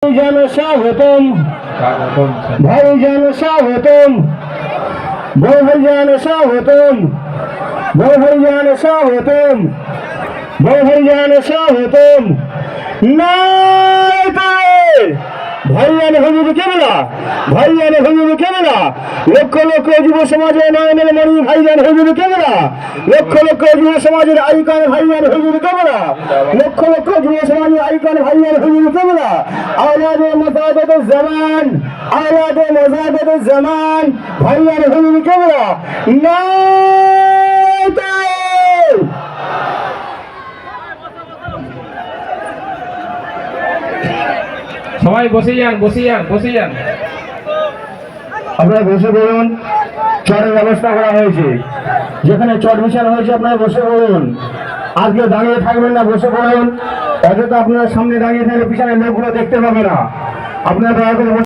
ভাইজান স্বাগতম, ভাইজান স্বাগতম, বড় ভাইজান স্বাগতম, বড় ভাইজান স্বাগতম, বড় ভাইজান স্বাগতম। ভাইজান হুজুর কেবলা, ভাইজান হুজুর কেবলা, লক্ষ লক্ষ যুব সমাজের নয়নের মণি ভাইজান হুজুর কেবলা, লক্ষ লক্ষ যুব সমাজের আইকন ভাইজান হুজুর কেবলা, লক্ষ লক্ষ যুব সমাজের আইকন ভাইজান হুজুর কেবলা। আওলাদে মুজাহিদ জামান, আওলাদে মুজাহিদ জামান ভাইজান হুজুর কেবলা। সবাই বসে যান, বসে যান, বসে যান। আপনারা বসে পড়ুন, চটের ব্যবস্থা করা হয়েছে, যেখানে চট বিছানো হয়েছে আপনারা বসে পড়ুন। আজকে দাঁড়িয়ে থাকবেন না, বসে পড়ুন। অযথা আপনারা সামনে দাঁড়িয়ে থাকলে পিছনে লোকগুলো দেখতে পাবে না। আপনারা দয়া করে